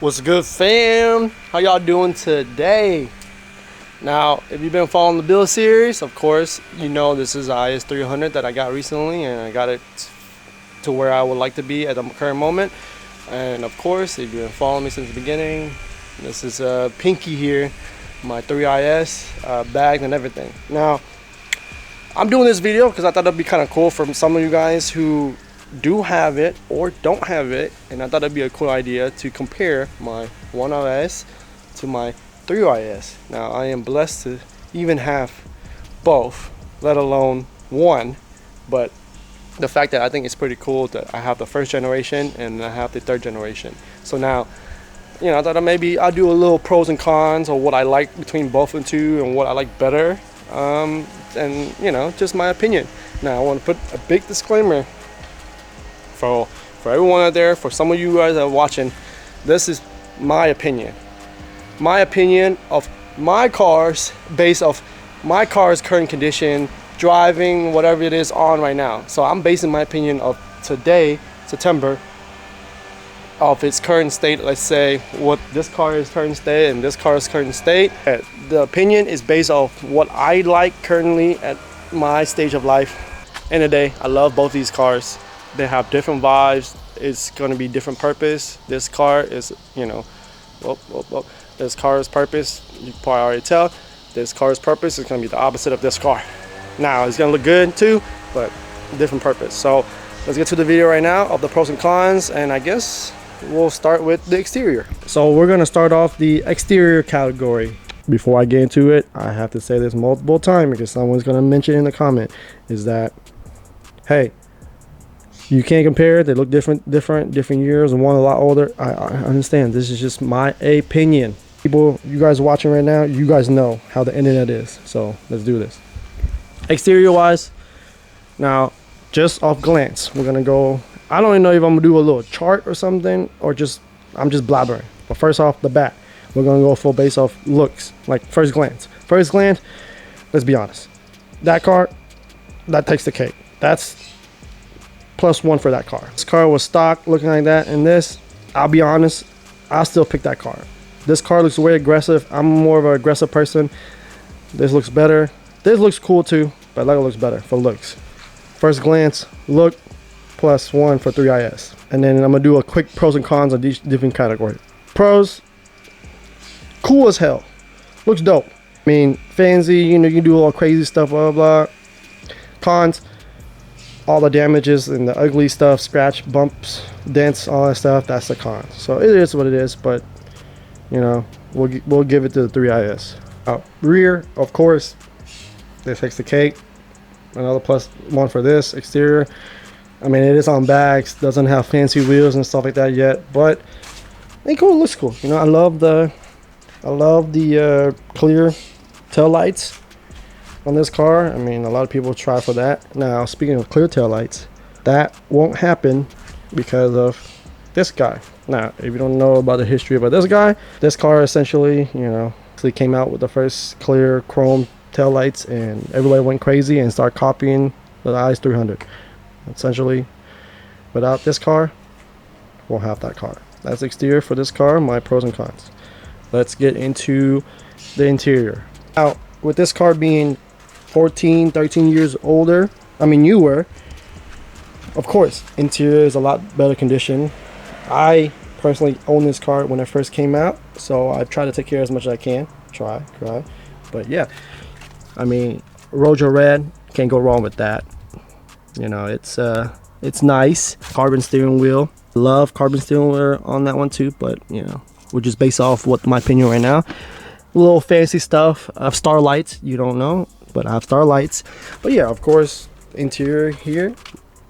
What's good, fam? How y'all doing today? Now, if you've been following the build series, of course, you know this is the IS 300 that I got recently, and I got it to where I would like to be at the current moment. And of course, if you've been following me since the beginning, this is Pinky here, my 3IS, bagged and everything. Now, I'm doing this video because I thought it'd be kind of cool for some of you guys who do have it or don't have it, and I thought it'd be a cool idea to compare my 1IS to my 3IS. Now, I am blessed to even have both, let alone one, but the fact that I think it's pretty cool that I have the first generation and I have the third generation. So now, you know, I thought maybe I'll do a little pros and cons, or what I like between both and two, and what I like better, and you know, just my opinion. Now, I want to put a big disclaimer for everyone out there, for some of you guys that are watching. This is my opinion of my cars, based off my car's current condition, driving, whatever it is on right now. So I'm basing my opinion of today, September, of its current state. Let's say what this car is current state and this car's current state. The opinion is based off what I like currently at my stage of life. End of the day, I love both these cars. They have different vibes. It's going to be different purpose. This car is, you know, this car's purpose, you can probably already tell, this car's purpose is going to be the opposite of this car. Now, it's going to look good too, but different purpose. So let's get to the video right now of the pros and cons, and I guess we'll start with the exterior. So we're going to start off the exterior category. Before I get into it, I have to say this multiple times because someone's going to mention in the comment, is that, hey, you can't compare. They look different years, and one a lot older. I understand. This is just my opinion. People, you guys watching right now, you guys know how the internet is. So let's do this. Exterior wise, now just off glance, we're gonna go. I don't even know if I'm gonna do a little chart or something, or just I'm just blabbering. But first off the bat, we're gonna go full base off looks, like first glance. First glance, let's be honest. That car, that takes the cake. That's +1 for that car. This car was stock looking like that, and this, I'll be honest, I'll still pick that car. This car looks way aggressive. I'm more of an aggressive person. This looks better. This looks cool too, but that looks better for looks. First glance, look, +1 for 3IS. And then I'm gonna do a quick pros and cons of each different category. Pros, cool as hell. Looks dope. I mean, fancy, you know, you can do all crazy stuff, blah, blah, blah. Cons, all the damages and the ugly stuff, scratch, bumps, dents, all that stuff, that's the con. So it is what it is, but you know, we'll give it to the 3IS. Rear, of course, this takes the cake. Another +1 for this. Exterior, I mean, it is on bags, doesn't have fancy wheels and stuff like that yet, but it cool, looks cool. You know, I love the clear tail lights on this car. I mean, a lot of people try for that. Now, speaking of clear tail lights, that won't happen because of this guy. Now, if you don't know about the history about this guy, this car essentially, you know, came out with the first clear chrome tail lights, and everybody went crazy and started copying the IS 300. Essentially, without this car, we'll have that car. That's the exterior for this car. My pros and cons. Let's get into the interior. Now, with this car being 14, 13 years older, I mean newer, of course, interior is a lot better condition. I personally own this car when it first came out, so I try to take care as much as I can. Try. But yeah, I mean, Rojo Red, can't go wrong with that. You know, it's nice. Carbon steering wheel, love carbon steering wheel on that one too, but you know, we're just based off what my opinion right now. A little fancy stuff. I have star lights, you don't know, but I have star lights. But yeah, of course, interior here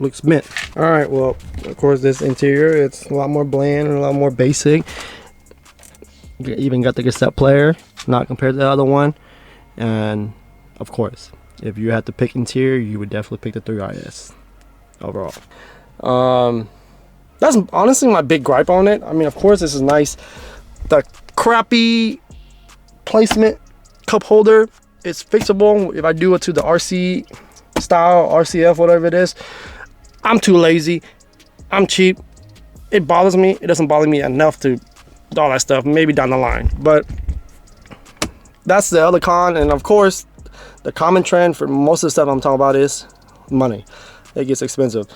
looks mint. All right, well, of course, this interior, it's a lot more bland and a lot more basic. You even got the cassette player, not compared to the other one. And of course, if you had to pick interior, you would definitely pick the 3IS overall. That's honestly my big gripe on it. I mean, of course, this is nice. The crappy placement cup holder, it's fixable if I do it to the RC style, RCF, whatever it is. I'm too lazy. I'm cheap. It bothers me. It doesn't bother me enough to all that stuff, maybe down the line. But that's the other con. And of course, the common trend for most of the stuff I'm talking about is money. It gets expensive.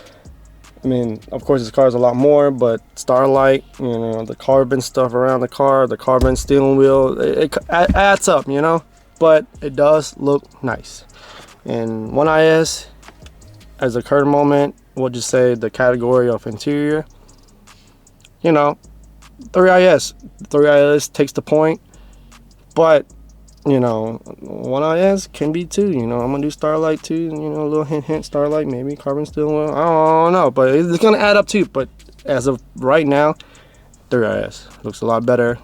I mean, of course, this car is a lot more, but Starlight, you know, the carbon stuff around the car, the carbon steering wheel, it adds up, you know, but it does look nice. And 1IS, as a current moment, we'll just say the category of interior, you know, 3IS takes the point, but you know, 1IS can be too. You know, I'm gonna do Starlight too. You know, a little hint Starlight, maybe carbon steering wheel. I don't know, but it's gonna add up too. But as of right now, 3IS looks a lot better.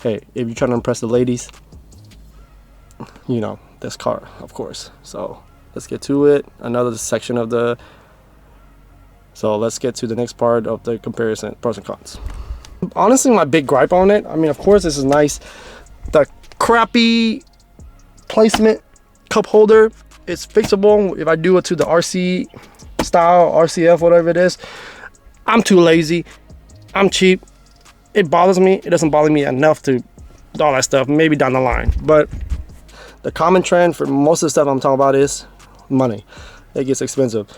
Hey, if you're trying to impress the ladies, you know, this car, of course. So let's get to it. Another section of the. So let's get to the next part of the comparison, pros and cons. Honestly, my big gripe on it. I mean, of course, this is nice. The crappy placement cup holder, it's fixable if I do it to the RC style, RCF, whatever it is. I'm too lazy, I'm cheap, it bothers me. It doesn't bother me enough to all that stuff, maybe down the line. But the common trend for most of the stuff I'm talking about is money. It gets expensive.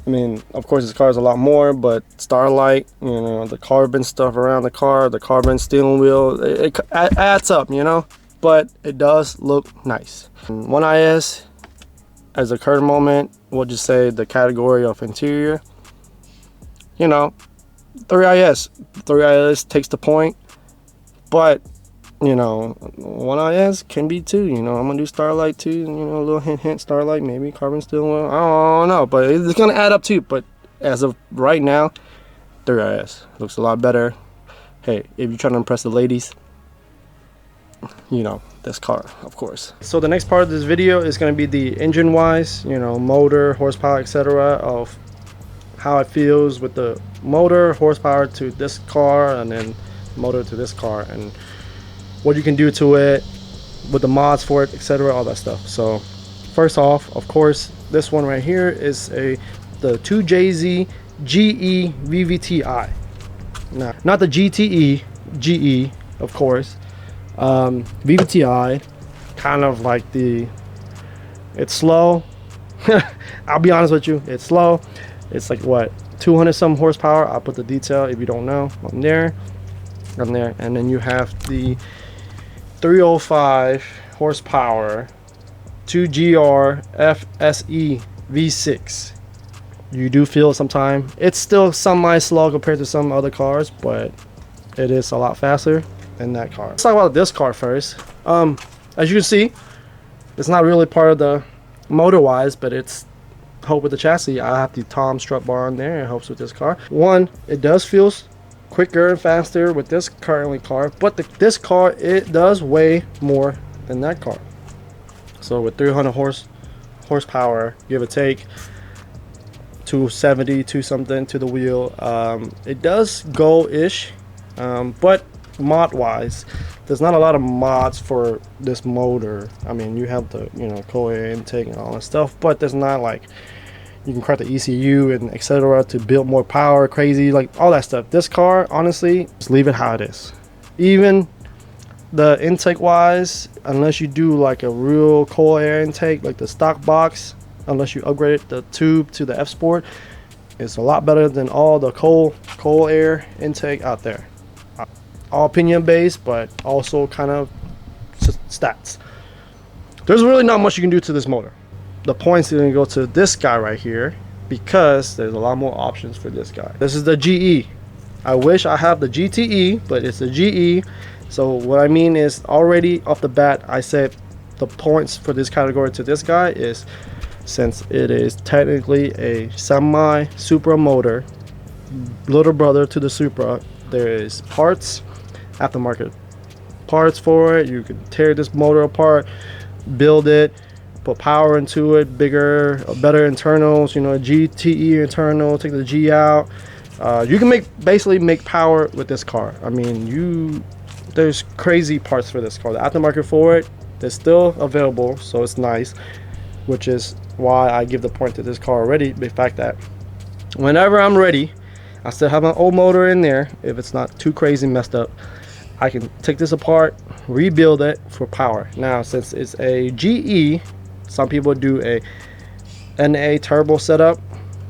I mean, of course, this car is a lot more, but Starlight, you know, the carbon stuff around the car, the carbon steering wheel, it adds up, you know, but it does look nice. And 1IS, as a current moment, we'll just say the category of interior, you know, 3IS takes the point, but you know, 1IS can be too. You know, I'm gonna do Starlight too. You know, a little hint Starlight, maybe carbon steering wheel. I don't know, but it's gonna add up too. But as of right now, 3IS looks a lot better. Hey, if you're trying to impress the ladies, you know, this car, of course. So the next part of this video is gonna be the engine wise, you know, motor, horsepower, etc. of how it feels with the motor, horsepower to this car, and then motor to this car, and what you can do to it with the mods for it, etc., all that stuff. So first off, of course, this one right here is the 2JZ GE VVTi. Now, not the GTE, GE, of course. VVTi, kind of like it's slow. I'll be honest with you, it's slow. It's like what, 200 some horsepower. I'll put the detail if you don't know on there, and then you have the 305 horsepower 2GR FSE V6. You do feel it sometimes. It's still semi slow compared to some other cars, but it is a lot faster than that car. Let's talk about this car first. As you can see, it's not really part of the motor wise, but it's help with the chassis. I have the Tom strut bar on there. It helps with this car. One, it does feel quicker and faster with this currently car, but this car, it does weigh more than that car. So with 300 horsepower, give or take, 270 to something to the wheel, it does go ish, but mod wise, there's not a lot of mods for this motor. I mean, you have the, you know, cold air intake and all that stuff, but there's not like you can crack the ECU and etc. to build more power, crazy, like all that stuff. This car, honestly, just leave it how it is. Even the intake wise, unless you do like a real cold air intake, like the stock box, unless you upgrade the tube to the F Sport, it's a lot better than all the cold air intake out there. All opinion based, but also kind of stats. There's really not much you can do to this motor. The points are going to go to this guy right here because there's a lot more options for this guy. This is the GE. I wish I have the GTE, but it's the GE. So what I mean is, already off the bat, I said the points for this category to this guy is, since it is technically a semi Supra motor, little brother to the Supra, there is parts, aftermarket parts for it. You can tear this motor apart, build it, put power into it, bigger, better internals, you know, GTE internal, take the G out. You can basically make power with this car. I mean, there's crazy parts for this car. The aftermarket for it is still available, so it's nice, which is why I give the point to this car already. The fact that whenever I'm ready, I still have my old motor in there if it's not too crazy messed up. I can take this apart, rebuild it for power. Now, since it's a GE, some people do a NA turbo setup,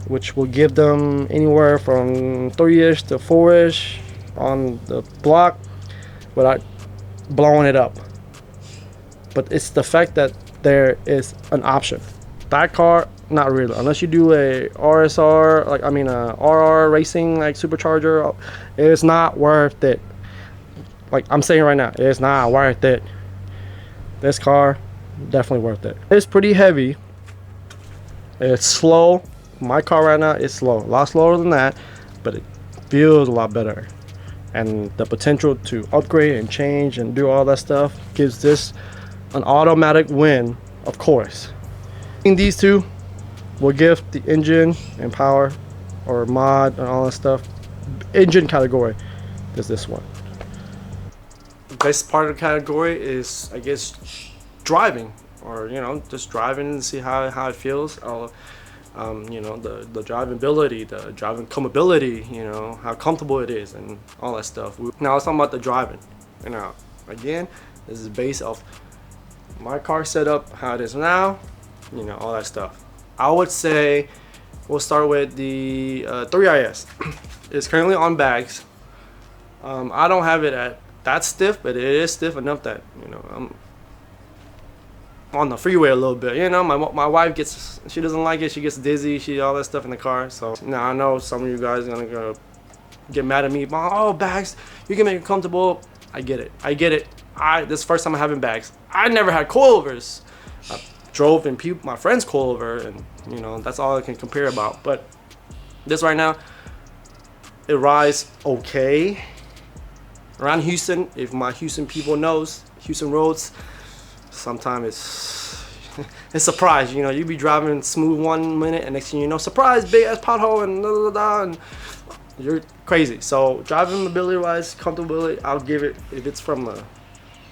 which will give them anywhere from 3-ish to 4-ish on the block without blowing it up. But it's the fact that there is an option. That car, not really, unless you do a RSR, like I mean a RR racing like supercharger, it's not worth it. Like I'm saying right now, it's not worth it. This car, definitely worth it. It's pretty heavy. It's slow. My car right now is slow, a lot slower than that, but it feels a lot better. And the potential to upgrade and change and do all that stuff gives this an automatic win, of course. In these two will give the engine and power or mod and all that stuff. Engine category is this one. The best part of the category is, I guess, driving, or you know, just driving and see how it feels. You know, the drivability, the driving comfortability, you know, how comfortable it is and all that stuff. Now let's talk about the driving. You know, again, this is based off my car setup, how it is now, you know, all that stuff. I would say we'll start with the 3IS. It's currently on bags. I don't have it at that stiff, but it is stiff enough that, you know, I'm on the freeway a little bit. You know, my wife gets, she doesn't like it, she gets dizzy, all that stuff in the car. So now I know some of you guys are gonna go get mad at me. Oh, bags, you can make it comfortable. I get it, this is the first time I'm having bags. I never had coilovers. I drove in my friend's coilover, and you know, that's all I can compare about. But this right now, it rides okay. Around Houston, if my Houston people knows, Houston roads, sometimes it's a surprise. You know, you be driving smooth 1 minute and next thing you know, surprise, big ass pothole and da da da, and you're crazy. So driving ability wise, comfortability, I'll give it, if it's from a,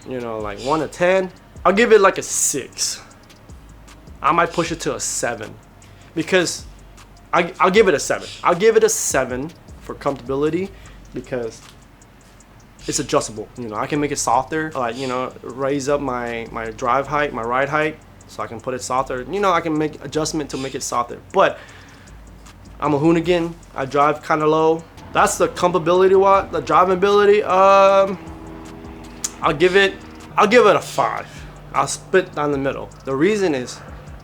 you know, like 1 to 10, I'll give it like a 6. I might push it to a 7 because I'll give it a 7. I'll give it a 7 for comfortability because it's adjustable. You know, I can make it softer, like, you know, raise up my drive height, my ride height, so I can put it softer. You know, I can make adjustment to make it softer. But I'm a hoonigan. I drive kind of low. That's the comfortability one. The driving ability, I'll give it a 5. I'll split down the middle. The reason is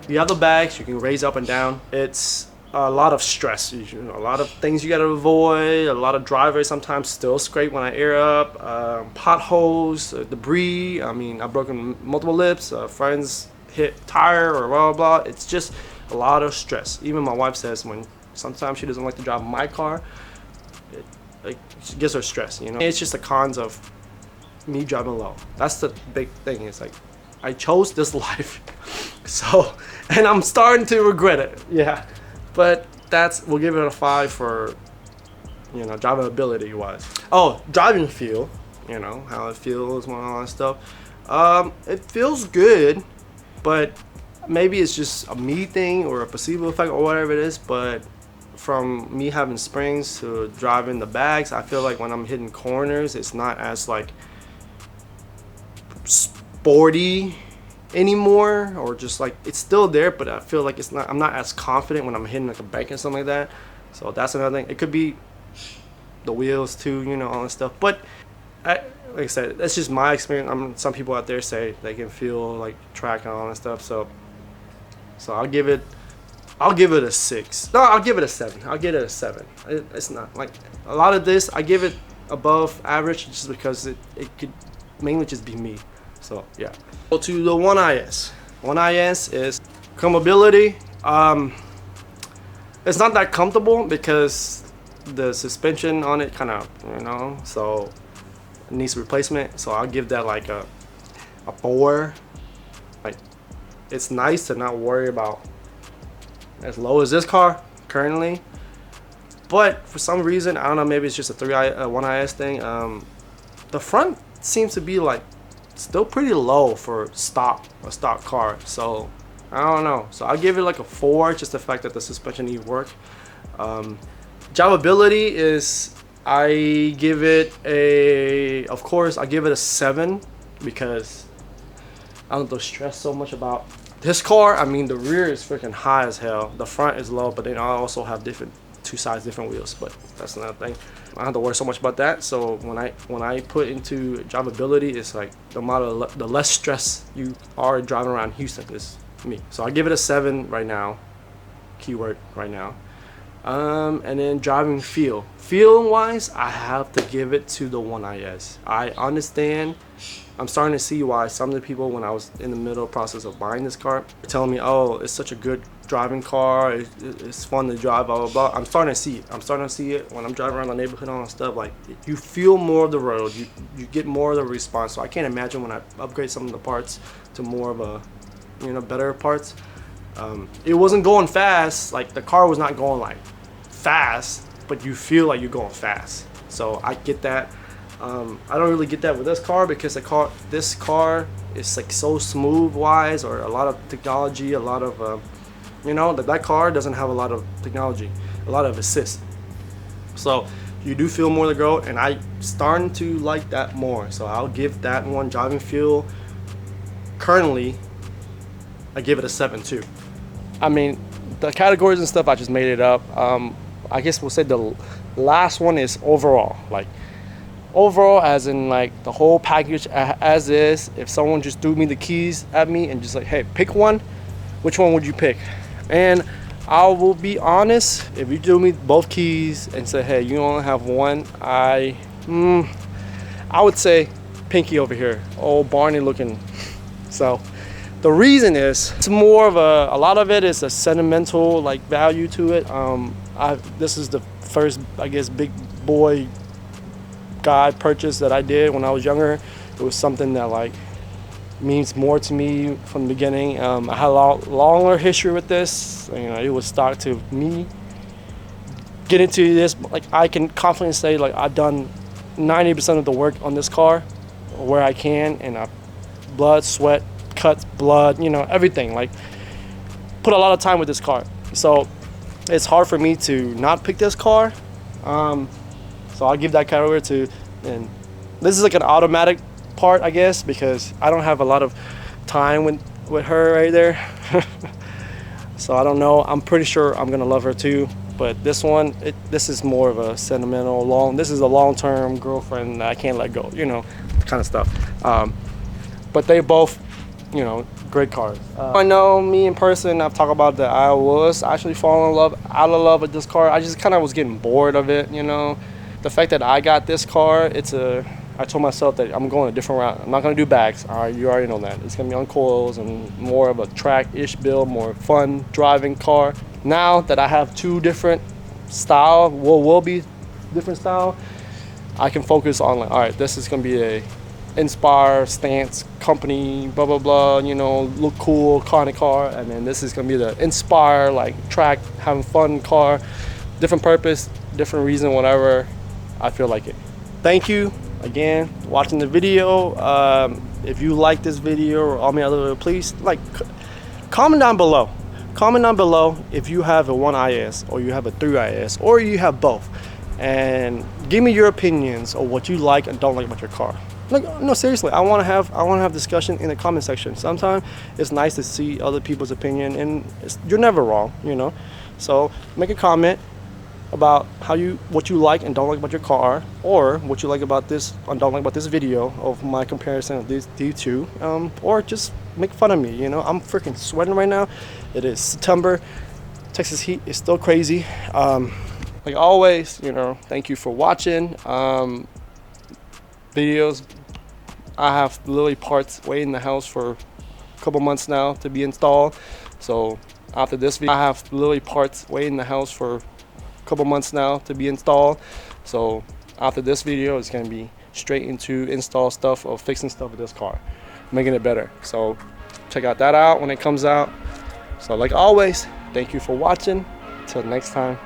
you have the bags, you can raise up and down. It's a lot of stress, you know, a lot of things you got to avoid. A lot of drivers sometimes still scrape when I air up, potholes, debris. I mean, I've broken multiple lips, friends hit tire or blah blah blah. It's just a lot of stress. Even my wife says when sometimes she doesn't like to drive my car, it gives her stress, you know. It's just the cons of me driving low. That's the big thing. It's like I chose this life, so, and I'm starting to regret it. Yeah. But we'll give it a 5 for, you know, drivability wise. Oh, driving feel, you know, how it feels and all that stuff. It feels good, but maybe it's just a me thing or a placebo effect or whatever it is. But from me having springs to driving the bags, I feel like when I'm hitting corners, it's not as like sporty anymore, or just like it's still there, but I feel like I'm not as confident when I'm hitting like a bank and something like that. So that's another thing. It could be the wheels too, you know, all that stuff. But like I said, that's just my experience. Some people out there say they can feel like track and all that stuff. So I'll give it a 6. No, I'll give it a 7. I'll give it a 7. It's not like a lot of this. I give it above average just because it could mainly just be me. So yeah. Go to the 1IS. 1IS is comfortability. It's not that comfortable because the suspension on it kind of, you know, so it needs replacement. So I'll give that like a 4. Like, it's nice to not worry about as low as this car currently, but for some reason, I don't know, maybe it's just a 1IS thing. The front seems to be like still pretty low for a stock car, so I don't know. So I'll give it like a 4, just the fact that the suspension needs work. Drivability is, I give it of course, I give it a 7 because I don't have to stress so much about this car. I mean, the rear is freaking high as hell. The front is low, but then I also have two sides, different wheels, but that's another thing. I don't have to worry so much about that. So when I put into drivability, it's like the less stress you are driving around Houston is me. So I give it a 7 right now. Keyword right now. And then driving feeling wise, I have to give it to the One IS. I understand. I'm starting to see why some of the people, when I was in the middle process of buying this car, were telling me, oh, it's such a good driving car, it's fun to drive, blah blah blah. I'm starting to see it when I'm driving around the neighborhood and stuff. Like, you feel more of the road, you get more of the response. So I can't imagine when I upgrade some of the parts to more of a, better parts. It wasn't going fast. Like, the car was not going like fast, but you feel like you're going fast. So I get that. I don't really get that with this car because this car is like so smooth wise, or a lot of technology, a lot of that car doesn't have a lot of technology, a lot of assist. So you do feel more of the road, and I starting to like that more. So I'll give that one driving feel. Currently, I give it a 7 too. I mean, the categories and stuff, I just made it up. I guess we'll say the last one is overall. Like, overall as in like the whole package as is. If someone just threw me the keys at me and just like, hey, pick one, which one would you pick? And I will be honest, if you threw me both keys and said, hey, you only have one, I would say Pinky over here, old Barney looking. So the reason is, it's more of a lot of it is a sentimental like value to it. This is the first, I guess, big boy guy purchase that I did when I was younger. It was something that like means more to me from the beginning. I had a longer history with this. It was stock to me. Get into this, like, I can confidently say like I've done 90% of the work on this car where I can, and I blood, sweat, cuts, blood, everything. Like, put a lot of time with this car. So it's hard for me to not pick this car. So I'll give that category to, and this is like an automatic part, I guess, because I don't have a lot of time with her right there. So I don't know. I'm pretty sure I'm gonna love her too. But this one, this is more of a sentimental this is a long-term girlfriend that I can't let go, kind of stuff. But they both, great cars. I know me in person, I've talked about that I was actually out of love with this car. I just kind of was getting bored of it, The fact that I got this car, I told myself that I'm going a different route. I'm not going to do bags. All right, you already know that. It's going to be on coils and more of a track-ish build, more fun driving car. Now that I have two different style, will be different style, I can focus on like, all right, this is going to be a Inspire stance company, blah blah blah, look cool kind of car, and then this is going to be the Inspire, like, track, having fun car, different purpose, different reason, whatever I feel like it. Thank you again for watching the video. If you like this video or all my other, please comment down below. Comment down below if you have a 1IS or you have a 3IS or you have both, and give me your opinions on what you like and don't like about your car. Like, no, seriously, I want to have discussion in the comment section. Sometimes it's nice to see other people's opinion, and you're never wrong, So make a comment about what you like and don't like about your car, or what you like about this and don't like about this video of my comparison of these two, or just make fun of me. I'm freaking sweating right now. It is September. Texas heat is still crazy. Like always, thank you for watching. Videos, I have literally parts waiting in the house for a couple months now to be installed. So after this video, I have literally parts waiting in the house for a couple months now to be installed. So after this video, it's going to be straight into install stuff or fixing stuff with this car, making it better. So check out that out when it comes out. So like always, thank you for watching. Till next time,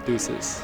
deuces.